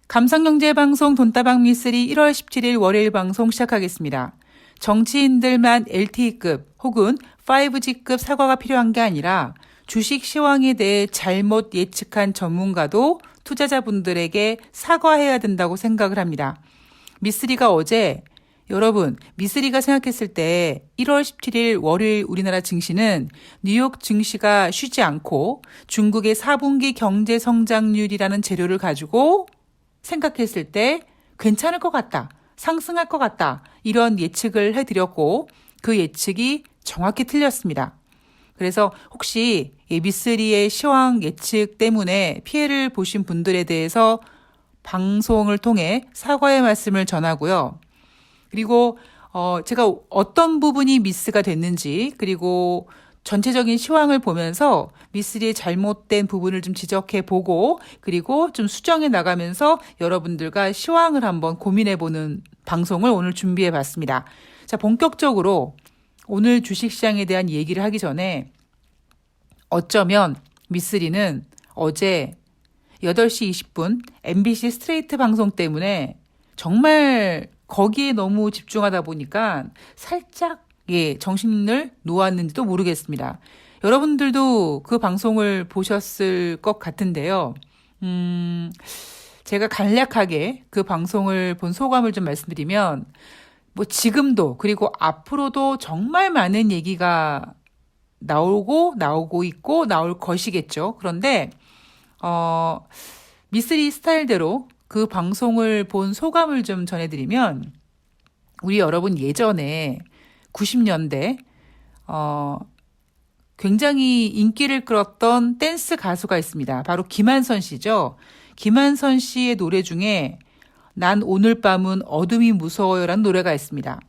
감성경제방송 돈다방 미쓰리 1월 17일 월요일 방송 시작하겠습니다. 정치인들만 LTE급 혹은 5G급 사과가 필요한 게 아니라 주식 시황에 대해 잘못 예측한 전문가도 투자자분들에게 사과해야 된다고 생각을 합니다. 미쓰리가 어제 여러분, 미쓰리가 생각했을 때 1월 17일 월요일 우리나라 증시는 뉴욕 증시가 쉬지 않고 중국의 4분기 경제 성장률이라는 재료를 가지고 생각했을 때 괜찮을 것 같다, 상승할 것 같다, 이런 예측을 해드렸고 그 예측이 정확히 틀렸습니다. 그래서 혹시 미쓰리의 시황 예측 때문에 피해를 보신 분들에 대해서 방송을 통해 사과의 말씀을 전하고요. 그리고 제가 어떤 부분이 미스가 됐는지, 그리고 전체적인 시황을 보면서 미쓰리의 잘못된 부분을 좀 지적해 보고, 그리고 좀 수정해 나가면서 여러분들과 시황을 한번 고민해 보는 방송을 오늘 준비해 봤습니다. 자, 본격적으로 오늘 주식시장에 대한 얘기를 하기 전에 어쩌면 미쓰리는 어제 8시 20분 MBC 스트레이트 방송 때문에 정말 거기에 너무 집중하다 보니까 살짝 정신을 놓았는지도 모르겠습니다. 여러분들도 그 방송을 보셨을 것 같은데요. 제가 간략하게 그 방송을 본 소감을 좀 말씀드리면 뭐 지금도 그리고 앞으로도 정말 많은 얘기가 나오고 있고 나올 것이겠죠. 그런데 미쓰리 스타일대로 그 방송을 본 소감을 좀 전해드리면, 우리 여러분 예전에 90년대 굉장히 인기를 끌었던 댄스 가수가 있습니다. 바로 김한선 씨죠. 김한선 씨의 노래 중에 난 오늘 밤은 어둠이 무서워요라는 노래가 있습니다.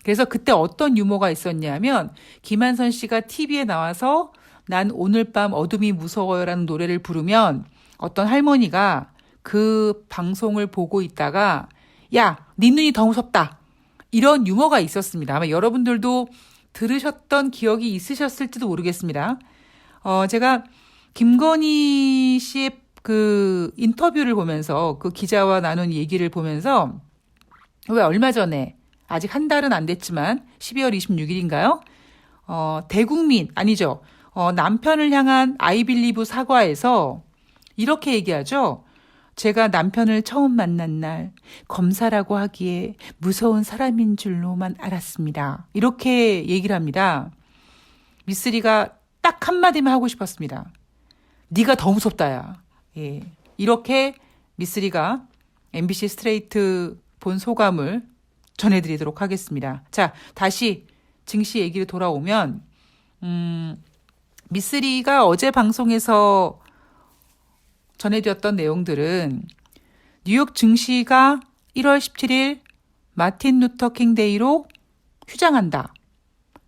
그래서 그때 어떤 유머가 있었냐면 김한선 씨가 TV에 나와서 난 오늘 밤 어둠이 무서워요라는 노래를 부르면 어떤 할머니가 그 방송을 보고 있다가 야, 네 눈이 더 무섭다, 이런 유머가 있었습니다. 아마 여러분들도 들으셨던 기억이 있으셨을지도 모르겠습니다. 제가 김건희 씨의 그 인터뷰를 보면서, 그 기자와 나눈 얘기를 보면서, 왜 얼마 전에 아직 한 달은 안 됐지만 12월 26일인가요? 대국민 아니죠. 남편을 향한 아이빌리브 사과에서 이렇게 얘기하죠. 제가 남편을 처음 만난 날 검사라고 하기에 무서운 사람인 줄로만 알았습니다. 이렇게 얘기를 합니다. 미쓰리가 딱 한마디만 하고 싶었습니다. 네가 더 무섭다야. 예. 이렇게 미쓰리가 MBC 스트레이트 본 소감을 전해드리도록 하겠습니다. 자, 다시 증시 얘기를 돌아오면 미쓰리가 어제 방송에서 전해드렸던 내용들은 뉴욕 증시가 1월 17일 마틴 루터 킹 데이로 휴장한다.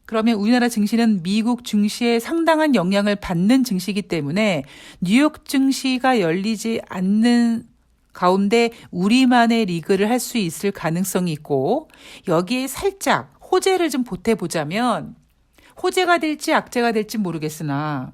그러면 우리나라 증시는 미국 증시에 상당한 영향을 받는 증시이기 때문에 뉴욕 증시가 열리지 않는 가운데 우리만의 리그를 할 수 있을 가능성이 있고, 여기에 살짝 호재를 좀 보태보자면, 호재가 될지 악재가 될지 모르겠으나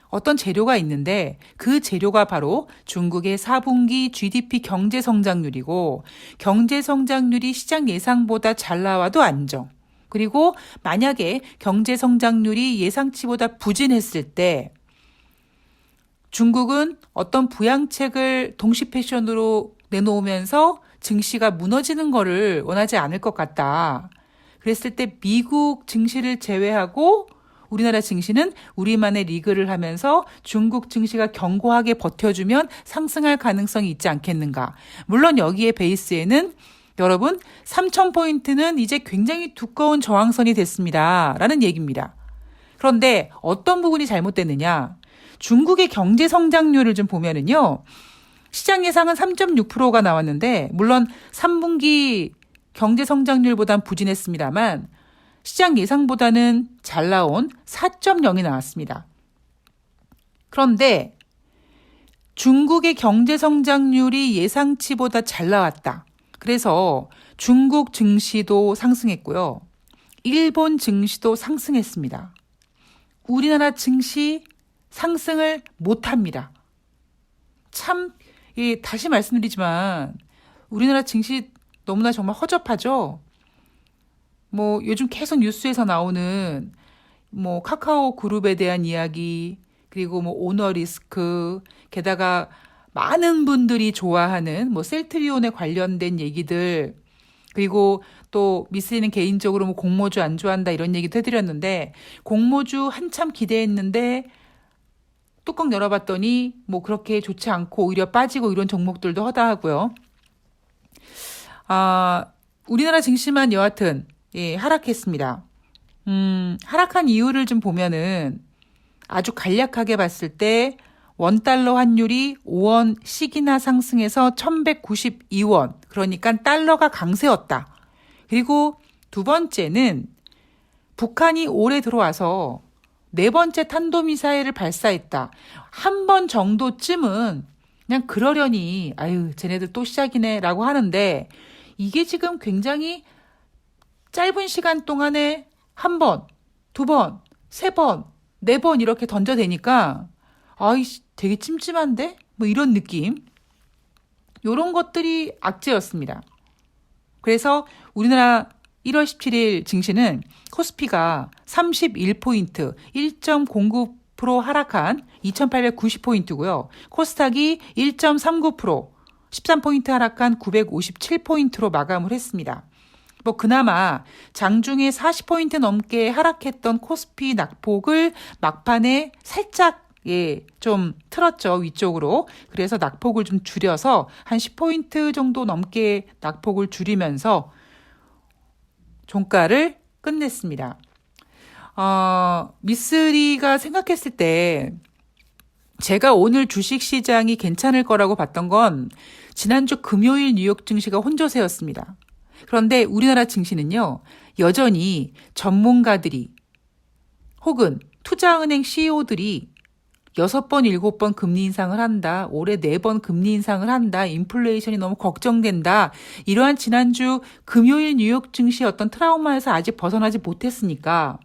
어떤 재료가 있는데 그 재료가 바로 중국의 4분기 GDP 경제 성장률이고, 경제 성장률이 시장 예상보다 잘 나와도 안정, 그리고 만약에 경제 성장률이 예상치보다 부진했을 때 중국은 어떤 부양책을 동시 패션으로 내놓으면서 증시가 무너지는 거를 원하지 않을 것 같다. 그랬을 때 미국 증시를 제외하고 우리나라 증시는 우리만의 리그를 하면서 중국 증시가 견고하게 버텨주면 상승할 가능성이 있지 않겠는가. 물론 여기에 베이스에는 여러분 3,000포인트는 이제 굉장히 두꺼운 저항선이 됐습니다 라는 얘기입니다. 그런데 어떤 부분이 잘못됐느냐. 중국의 경제 성장률을 좀 보면은요, 시장 예상은 3.6%가 나왔는데, 물론 3분기 경제 성장률보단 부진했습니다만 시장 예상보다는 잘 나온 4.0이 나왔습니다. 그런데 중국의 경제 성장률이 예상치보다 잘 나왔다. 그래서 중국 증시도 상승했고요. 일본 증시도 상승했습니다. 우리나라 증시 상승을 못합니다. 참 다시 말씀드리지만 우리나라 증시 너무나 정말 허접하죠. 뭐 요즘 계속 뉴스에서 나오는 뭐 카카오 그룹에 대한 이야기, 그리고 뭐 오너 리스크, 게다가 많은 분들이 좋아하는 뭐 셀트리온에 관련된 얘기들, 그리고 또 미스는 개인적으로 뭐 공모주 안 좋아한다 이런 얘기도 해드렸는데, 공모주 한참 기대했는데 뚜껑 열어봤더니 뭐 그렇게 좋지 않고 오히려 빠지고 이런 종목들도 허다하고요. 우리나라 증시만 여하튼 하락했습니다. 하락한 이유를 좀 보면은 아주 간략하게 봤을 때 원달러 환율이 5원씩이나 상승해서 1192원. 그러니까 달러가 강세였다. 그리고 두 번째는 북한이 올해 들어와서 네 번째 탄도미사일을 발사했다. 한 번 정도쯤은 그냥 그러려니 아유 쟤네들 또 시작이네 라고 하는데, 이게 지금 굉장히 짧은 시간 동안에 한 번, 두 번, 세 번, 네 번 이렇게 던져대니까 아이 되게 찜찜한데? 뭐 이런 느낌. 요런 것들이 악재였습니다. 그래서 우리나라 1월 17일 증시는 코스피가 31포인트, 1.09% 하락한 2890포인트고요. 코스닥이 1.39%, 13포인트 하락한 957포인트로 마감을 했습니다. 뭐 그나마 장중에 40포인트 넘게 하락했던 코스피 낙폭을 막판에 살짝 좀 틀었죠, 위쪽으로. 그래서 낙폭을 좀 줄여서 한 10포인트 정도 넘게 낙폭을 줄이면서 종가를 끝냈습니다. 미쓰리가 생각했을 때 제가 오늘 주식시장이 괜찮을 거라고 봤던 건 지난주 금요일 뉴욕 증시가 혼조세였습니다. 그런데 우리나라 증시는요, 여전히 전문가들이 혹은 투자은행 CEO들이 6번, 7번 금리 인상을 한다. 올해 4번 금리 인상을 한다. 인플레이션이 너무 걱정된다. 이러한 지난주 금요일 뉴욕 증시의 어떤 트라우마에서 아직 벗어나지 못했으니까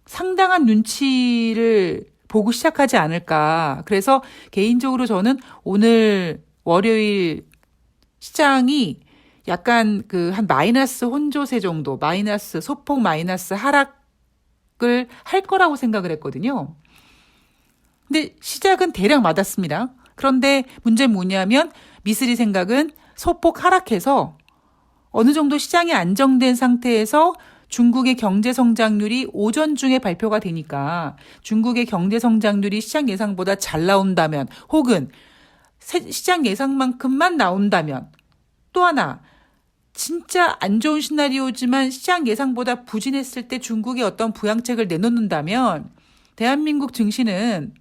상당한 눈치를 보고 시작하지 않을까. 그래서 개인적으로 저는 오늘 월요일 시장이 약간 한 마이너스 혼조세 정도, 마이너스, 소폭 마이너스 하락을 할 거라고 생각을 했거든요. 근데 시작은 대략 맞았습니다. 그런데 문제는 뭐냐면 미쓰리 생각은 소폭 하락해서 어느 정도 시장이 안정된 상태에서 중국의 경제 성장률이 오전 중에 발표가 되니까 중국의 경제 성장률이 시장 예상보다 잘 나온다면, 혹은 시장 예상만큼만 나온다면, 또 하나 진짜 안 좋은 시나리오지만 시장 예상보다 부진했을 때 중국의 어떤 부양책을 내놓는다면 대한민국 증시는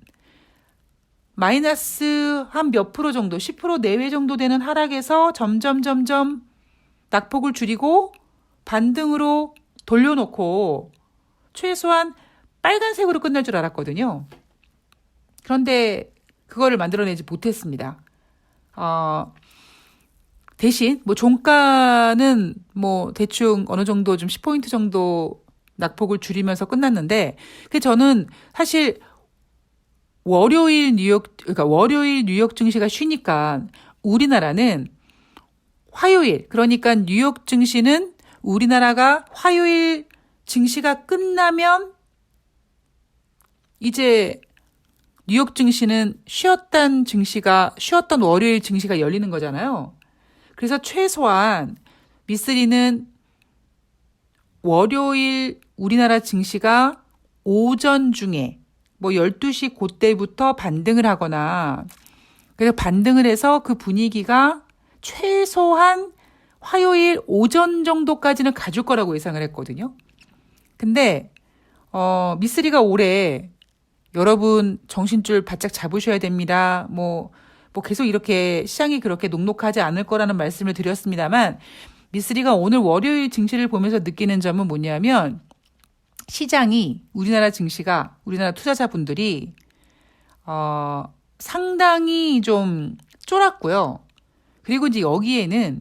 마이너스 한 몇 프로 정도, 10% 내외 정도 되는 하락에서 점점 낙폭을 줄이고 반등으로 돌려놓고 최소한 빨간색으로 끝날 줄 알았거든요. 그런데 그거를 만들어내지 못했습니다. 대신 뭐 종가는 뭐 대충 어느 정도 좀 10포인트 정도 낙폭을 줄이면서 끝났는데, 저는 사실 월요일 뉴욕 증시가 쉬니까 우리나라는 화요일, 그러니까 뉴욕 증시는 우리나라가 화요일 증시가 끝나면 이제 뉴욕 증시는 쉬었던 월요일 증시가 열리는 거잖아요. 그래서 최소한 미쓰리는 월요일 우리나라 증시가 오전 중에 뭐 12시 그때부터 반등을 하거나, 그래서 반등을 해서 그 분위기가 최소한 화요일 오전 정도까지는 가줄 거라고 예상을 했거든요. 근데 미쓰리가 올해 여러분 정신줄 바짝 잡으셔야 됩니다. 뭐 계속 이렇게 시장이 그렇게 녹록하지 않을 거라는 말씀을 드렸습니다만, 미쓰리가 오늘 월요일 증시를 보면서 느끼는 점은 뭐냐면, 시장이, 우리나라 증시가, 우리나라 투자자분들이 상당히 좀 쫄았고요. 그리고 이제 여기에는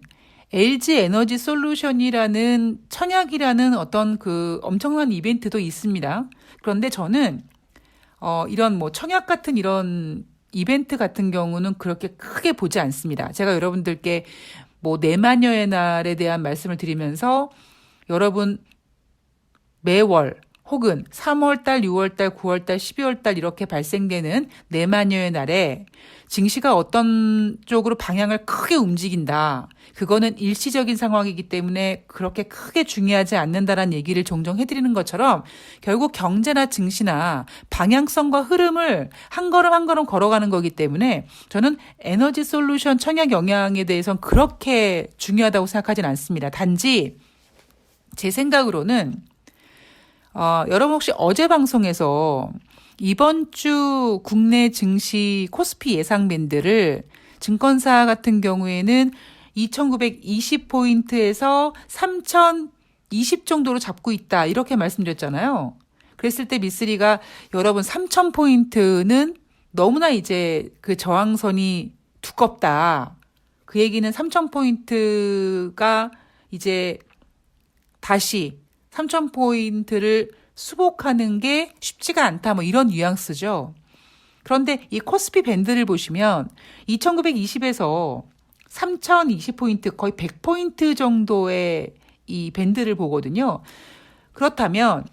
LG 에너지 솔루션이라는 청약이라는 어떤 엄청난 이벤트도 있습니다. 그런데 저는 이런 뭐 청약 같은 이런 이벤트 같은 경우는 그렇게 크게 보지 않습니다. 제가 여러분들께 뭐 내마녀의 날에 대한 말씀을 드리면서 여러분 매월 혹은 3월달, 6월달, 9월달, 12월달 이렇게 발생되는 내마녀의 날에 증시가 어떤 쪽으로 방향을 크게 움직인다. 그거는 일시적인 상황이기 때문에 그렇게 크게 중요하지 않는다라는 얘기를 종종 해드리는 것처럼 결국 경제나 증시나 방향성과 흐름을 한 걸음 한 걸음 걸어가는 거기 때문에 저는 에너지 솔루션 청약 영향에 대해서는 그렇게 중요하다고 생각하진 않습니다. 단지 제 생각으로는 여러분 혹시 어제 방송에서 이번 주 국내 증시 코스피 예상 밴드를 증권사 같은 경우에는 2,920포인트에서 3,020 정도로 잡고 있다. 이렇게 말씀드렸잖아요. 그랬을 때 미쓰리가 여러분 3,000포인트는 너무나 이제 그 저항선이 두껍다. 그 얘기는 3,000포인트가 이제 다시 3,000포인트를 수복하는 게 쉽지가 않다. 뭐 이런 뉘앙스죠. 그런데 이 코스피 밴드를 보시면 2,920에서 3,020포인트 거의 100포인트 정도의 이 밴드를 보거든요. 그렇다면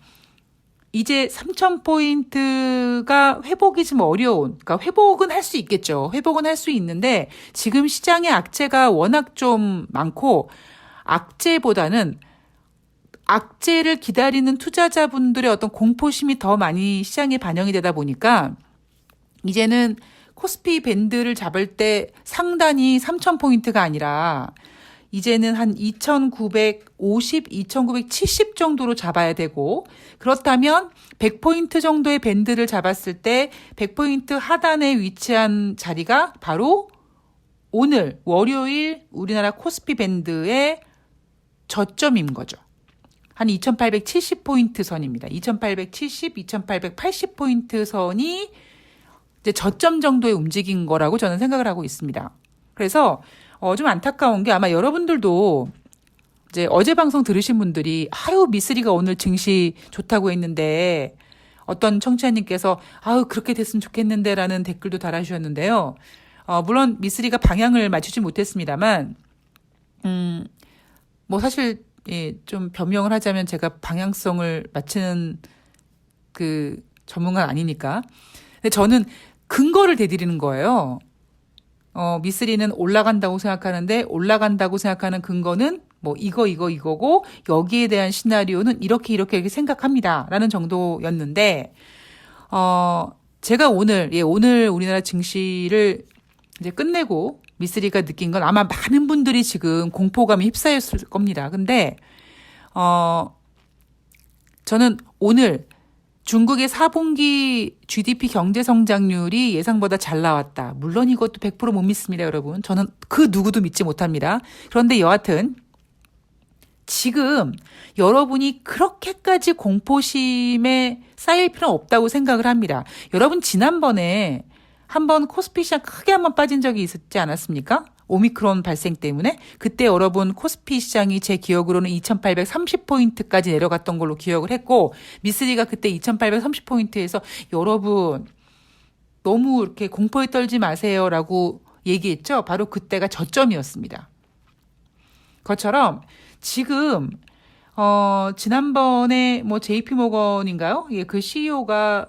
이제 3,000포인트가 회복이 좀 어려운, 그러니까 회복은 할 수 있겠죠. 회복은 할 수 있는데 지금 시장의 악재가 워낙 좀 많고 악재보다는 악재를 기다리는 투자자분들의 어떤 공포심이 더 많이 시장에 반영이 되다 보니까 이제는 코스피 밴드를 잡을 때 상단이 3,000포인트가 아니라 이제는 한 2,950, 2,970 정도로 잡아야 되고 그렇다면 100포인트 정도의 밴드를 잡았을 때 100포인트 하단에 위치한 자리가 바로 오늘 월요일 우리나라 코스피 밴드의 저점인 거죠. 한 2,870포인트 선입니다. 2,870, 2,880포인트 선이 이제 저점 정도의 움직인 거라고 저는 생각을 하고 있습니다. 그래서 좀 안타까운 게 아마 여러분들도 이제 어제 방송 들으신 분들이 아유 미쓰리가 오늘 증시 좋다고 했는데 어떤 청취자님께서 아유 그렇게 됐으면 좋겠는데라는 댓글도 달아주셨는데요. 물론 미쓰리가 방향을 맞추지 못했습니다만 뭐 사실 예, 좀 변명을 하자면 제가 방향성을 맞추는 그 전문가는 아니니까. 근데 저는 근거를 대드리는 거예요. 미쓰리는 올라간다고 생각하는데 올라간다고 생각하는 근거는 뭐 이거고 여기에 대한 시나리오는 이렇게 생각합니다. 라는 정도였는데 제가 오늘 우리나라 증시를 이제 끝내고 미쓰리가 느낀 건 아마 많은 분들이 지금 공포감에 휩싸였을 겁니다. 근데 저는 오늘 중국의 4분기 GDP 경제 성장률이 예상보다 잘 나왔다. 물론 이것도 100% 못 믿습니다, 여러분. 저는 그 누구도 믿지 못합니다. 그런데 여하튼 지금 여러분이 그렇게까지 공포심에 쌓일 필요는 없다고 생각을 합니다. 여러분 지난번에 한번 코스피 시장 크게 한번 빠진 적이 있었지 않았습니까? 오미크론 발생 때문에. 그때 여러분 코스피 시장이 제 기억으로는 2,830포인트까지 내려갔던 걸로 기억을 했고 미쓰리가 그때 2,830포인트에서 여러분 너무 이렇게 공포에 떨지 마세요라고 얘기했죠. 바로 그때가 저점이었습니다. 그것처럼 지금 지난번에 뭐 JP모건인가요? 예, 그 CEO가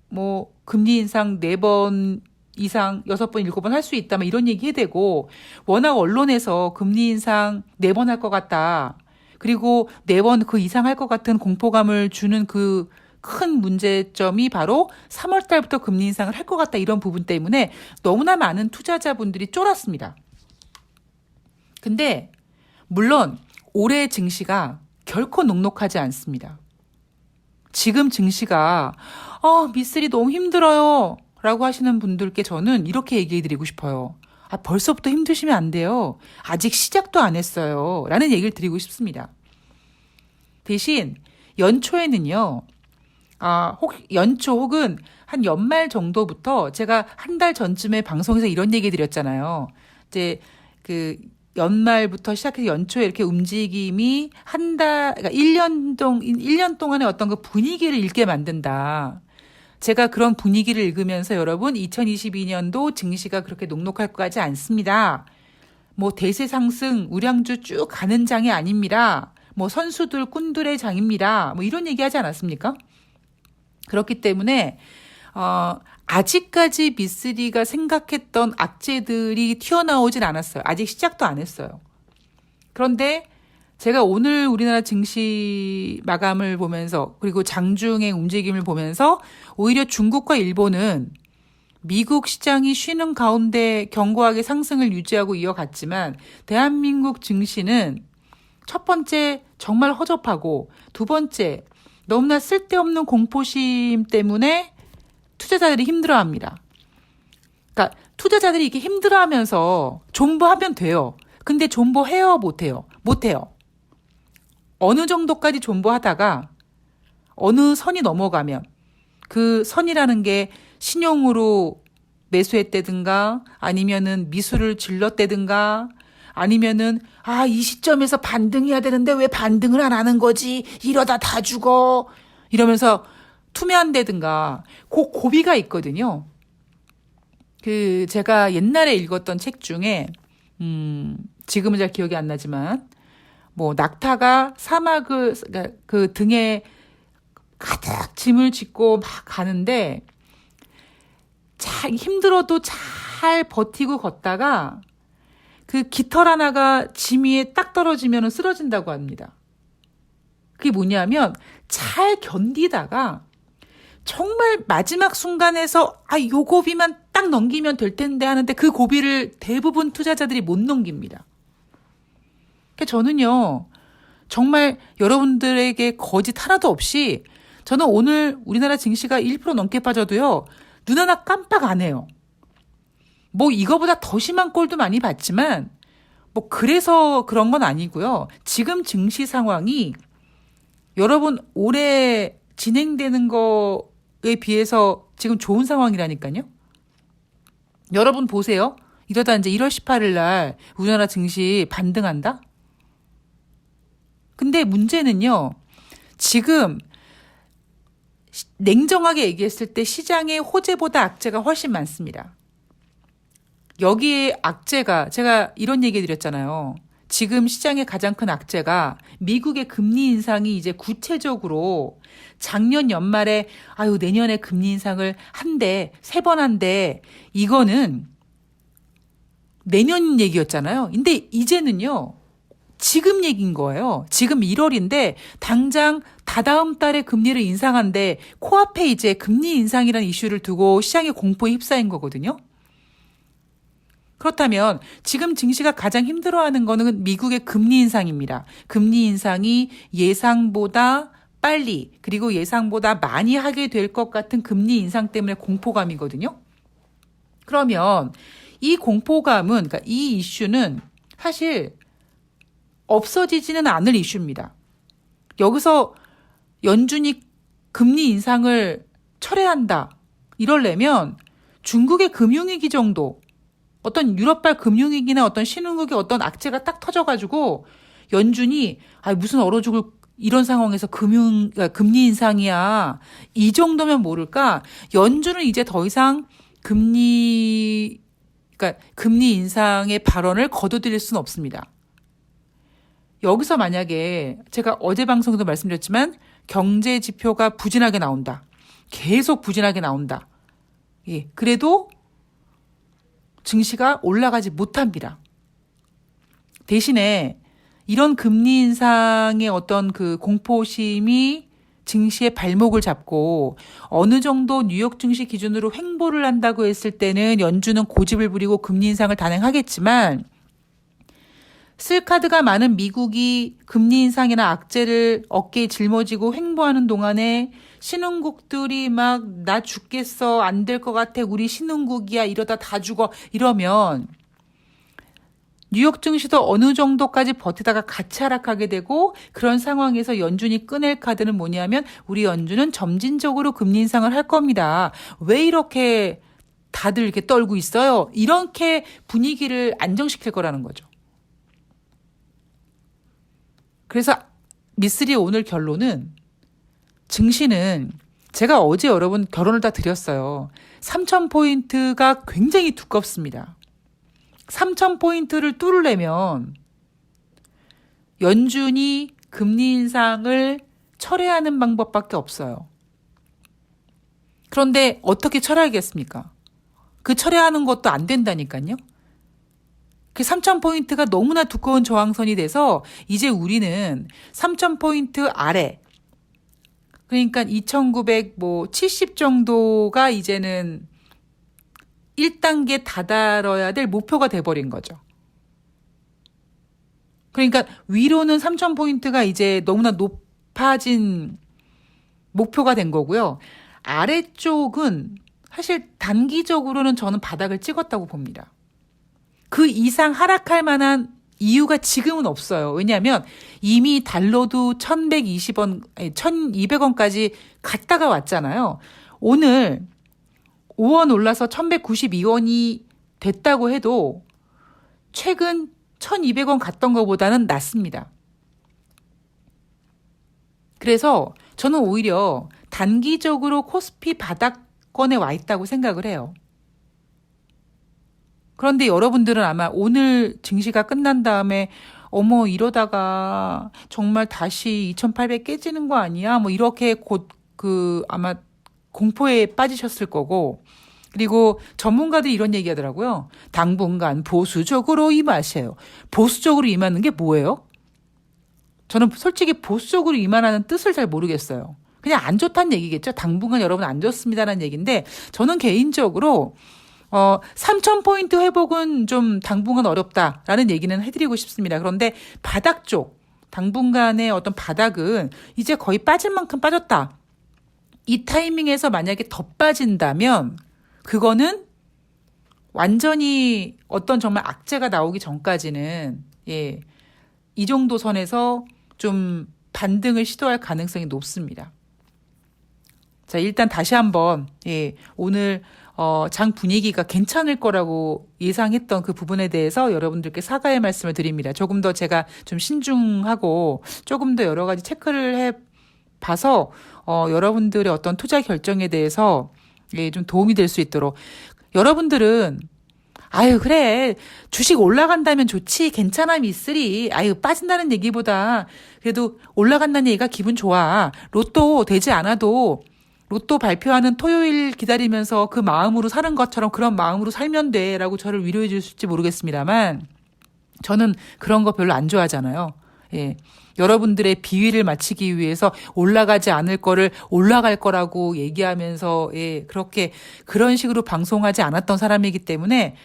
뭐 금리 인상 4번 이상 6번, 7번 할 수 있다. 이런 얘기 해대고 워낙 언론에서 금리 인상 4번 할 것 같다. 그리고 4번 그 이상 할 것 같은 공포감을 주는 그 큰 문제점이 바로 3월 달부터 금리 인상을 할 것 같다. 이런 부분 때문에 너무나 많은 투자자분들이 쫄았습니다. 근데 물론 올해 증시가 결코 녹록하지 않습니다. 지금 증시가 미쓰리 너무 힘들어요 라고 하시는 분들께 저는 이렇게 얘기해 드리고 싶어요. 벌써부터 힘드시면 안 돼요. 아직 시작도 안 했어요 라는 얘기를 드리고 싶습니다. 대신 연초에는요. 연초 혹은 한 연말 정도부터 제가 한 달 전쯤에 방송에서 이런 얘기 드렸잖아요. 이제 그 연말부터 시작해서 연초에 이렇게 움직임이 그러니까 1년 동안의 어떤 그 분위기를 읽게 만든다. 제가 그런 분위기를 읽으면서 여러분 2022년도 증시가 그렇게 녹록할 것 같지 않습니다. 뭐 대세 상승, 우량주 쭉 가는 장이 아닙니다. 뭐 선수들, 꾼들의 장입니다. 뭐 이런 얘기 하지 않았습니까? 그렇기 때문에 아직까지 미쓰리가 생각했던 악재들이 튀어나오진 않았어요. 아직 시작도 안 했어요. 그런데 제가 오늘 우리나라 증시 마감을 보면서 그리고 장중의 움직임을 보면서 오히려 중국과 일본은 미국 시장이 쉬는 가운데 견고하게 상승을 유지하고 이어갔지만 대한민국 증시는 첫 번째 정말 허접하고 두 번째 너무나 쓸데없는 공포심 때문에 투자자들이 힘들어합니다. 그러니까 투자자들이 이렇게 힘들어하면서 존버하면 돼요. 근데 존버해요? 못해요? 못해요. 어느 정도까지 존버하다가 어느 선이 넘어가면 그 선이라는 게 신용으로 매수했다든가 아니면은 미수를 질렀다든가 아니면은 이 시점에서 반등해야 되는데 왜 반등을 안 하는 거지? 이러다 다 죽어. 이러면서 투매한다든가 그 고비가 있거든요. 제가 옛날에 읽었던 책 중에 지금은 잘 기억이 안 나지만 뭐 낙타가 사막을 그 등에 가득 짐을 짓고 막 가는데 힘들어도 잘 버티고 걷다가 그 깃털 하나가 짐 위에 딱 떨어지면 쓰러진다고 합니다. 그게 뭐냐면 잘 견디다가 정말 마지막 순간에서 요 고비만 딱 넘기면 될 텐데 하는데 그 고비를 대부분 투자자들이 못 넘깁니다. 그러니까 저는요, 정말 여러분들에게 거짓 하나도 없이 저는 오늘 우리나라 증시가 1% 넘게 빠져도요, 눈 하나 깜빡 안 해요. 뭐 이거보다 더 심한 꼴도 많이 봤지만 뭐 그래서 그런 건 아니고요. 지금 증시 상황이 여러분 올해 진행되는 거에 비해서 지금 좋은 상황이라니까요. 여러분 보세요. 이러다 이제 1월 18일 날 우리나라 증시 반등한다? 근데 문제는요. 지금 냉정하게 얘기했을 때 시장의 호재보다 악재가 훨씬 많습니다. 여기에 악재가 제가 이런 얘기 드렸잖아요. 지금 시장의 가장 큰 악재가 미국의 금리 인상이 이제 구체적으로 작년 연말에 내년에 금리 인상을 세 번 한대. 이거는 내년 얘기였잖아요. 근데 이제는요. 지금 얘기인 거예요. 지금 1월인데 당장 다다음 달에 금리를 인상한데 코앞에 이제 금리 인상이라는 이슈를 두고 시장의 공포에 휩싸인 거거든요. 그렇다면 지금 증시가 가장 힘들어하는 거는 미국의 금리 인상입니다. 금리 인상이 예상보다 빨리 그리고 예상보다 많이 하게 될 것 같은 금리 인상 때문에 공포감이거든요. 그러면 이 공포감은 그러니까 이 이슈는 사실 없어지지는 않을 이슈입니다. 여기서 연준이 금리 인상을 철회한다. 이러려면 중국의 금융위기 정도 어떤 유럽발 금융위기나 어떤 신흥국의 어떤 악재가 딱 터져가지고 연준이 무슨 얼어 죽을 이런 상황에서 금리 인상이야. 이 정도면 모를까? 연준은 이제 더 이상 금리 인상의 발언을 거둬들일 수는 없습니다. 여기서 만약에 제가 어제 방송에도 말씀드렸지만 경제 지표가 부진하게 나온다. 계속 부진하게 나온다. 예, 그래도 증시가 올라가지 못합니다. 대신에 이런 금리 인상의 어떤 그 공포심이 증시의 발목을 잡고 어느 정도 뉴욕 증시 기준으로 횡보를 한다고 했을 때는 연준은 고집을 부리고 금리 인상을 단행하겠지만 쓸 카드가 많은 미국이 금리 인상이나 악재를 어깨에 짊어지고 횡보하는 동안에 신흥국들이 막 나 죽겠어 안 될 것 같아 우리 신흥국이야 이러다 다 죽어 이러면 뉴욕 증시도 어느 정도까지 버티다가 같이 하락하게 되고 그런 상황에서 연준이 꺼낼 카드는 뭐냐면 우리 연준은 점진적으로 금리 인상을 할 겁니다. 왜 이렇게 다들 이렇게 떨고 있어요? 이렇게 분위기를 안정시킬 거라는 거죠. 그래서 미쓰리의 오늘 결론은 증시는 제가 어제 여러분 결혼을 다 드렸어요. 3,000포인트가 굉장히 두껍습니다. 3,000포인트를 뚫으려면 연준이 금리 인상을 철회하는 방법밖에 없어요. 그런데 어떻게 철회하겠습니까? 그 철회하는 것도 안 된다니까요. 그 3,000포인트가 너무나 두꺼운 저항선이 돼서 이제 우리는 3,000포인트 아래, 그러니까 2,970 정도가 이제는 1단계 다다라야 될 목표가 돼버린 거죠. 그러니까 위로는 3,000포인트가 이제 너무나 높아진 목표가 된 거고요. 아래쪽은 사실 단기적으로는 저는 바닥을 찍었다고 봅니다. 그 이상 하락할 만한 이유가 지금은 없어요. 왜냐하면 이미 달러도 1,120원, 1,200원까지 갔다가 왔잖아요. 오늘 5원 올라서 1,192원이 됐다고 해도 최근 1,200원 갔던 것보다는 낫습니다. 그래서 저는 오히려 단기적으로 코스피 바닥권에 와 있다고 생각을 해요. 그런데 여러분들은 아마 오늘 증시가 끝난 다음에 어머 이러다가 정말 다시 2,800 깨지는 거 아니야? 뭐 이렇게 곧 아마 공포에 빠지셨을 거고, 그리고 전문가들이 이런 얘기 하더라고요. 당분간 보수적으로 임하세요. 보수적으로 임하는 게 뭐예요? 저는 솔직히 보수적으로 임하라는 뜻을 잘 모르겠어요. 그냥 안 좋다는 얘기겠죠. 당분간 여러분 안 좋습니다라는 얘기인데, 저는 개인적으로 3,000포인트 회복은 좀 당분간 어렵다라는 얘기는 해드리고 싶습니다. 그런데 바닥 쪽, 당분간의 어떤 바닥은 이제 거의 빠질 만큼 빠졌다. 이 타이밍에서 만약에 더 빠진다면 그거는 완전히 어떤 정말 악재가 나오기 전까지는 이 정도 선에서 좀 반등을 시도할 가능성이 높습니다. 자, 일단 다시 한번 오늘 장 분위기가 괜찮을 거라고 예상했던 그 부분에 대해서 여러분들께 사과의 말씀을 드립니다. 조금 더 제가 좀 신중하고 조금 더 여러 가지 체크를 해봐서 여러분들의 어떤 투자 결정에 대해서 좀 도움이 될 수 있도록. 여러분들은 아유 그래 주식 올라간다면 좋지, 괜찮아 미쓰리, 아유 빠진다는 얘기보다 그래도 올라간다는 얘기가 기분 좋아, 로또 되지 않아도 로또 발표하는 토요일 기다리면서 그 마음으로 사는 것처럼 그런 마음으로 살면 돼 라고 저를 위로해 주실지 모르겠습니다만, 저는 그런 거 별로 안 좋아하잖아요. 여러분들의 비위를 맞추기 위해서 올라가지 않을 거를 올라갈 거라고 얘기하면서 그렇게 그런 식으로 방송하지 않았던 사람이기 때문에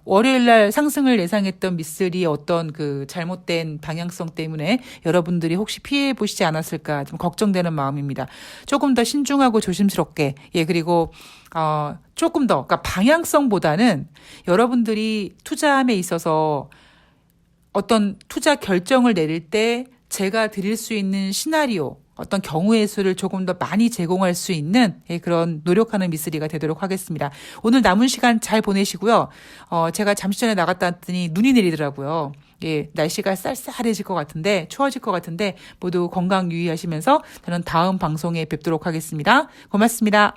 월요일 날 상승을 예상했던 미쓰리의 어떤 그 잘못된 방향성 때문에 여러분들이 혹시 피해 보시지 않았을까 좀 걱정되는 마음입니다. 조금 더 신중하고 조심스럽게 그리고 조금 더 그러니까 방향성보다는 여러분들이 투자함에 있어서 어떤 투자 결정을 내릴 때 제가 드릴 수 있는 시나리오, 어떤 경우의 수를 조금 더 많이 제공할 수 있는 그런 노력하는 미쓰리가 되도록 하겠습니다. 오늘 남은 시간 잘 보내시고요. 제가 잠시 전에 나갔다 왔더니 눈이 내리더라고요. 날씨가 쌀쌀해질 것 같은데, 추워질 것 같은데 모두 건강 유의하시면서 저는 다음 방송에 뵙도록 하겠습니다. 고맙습니다.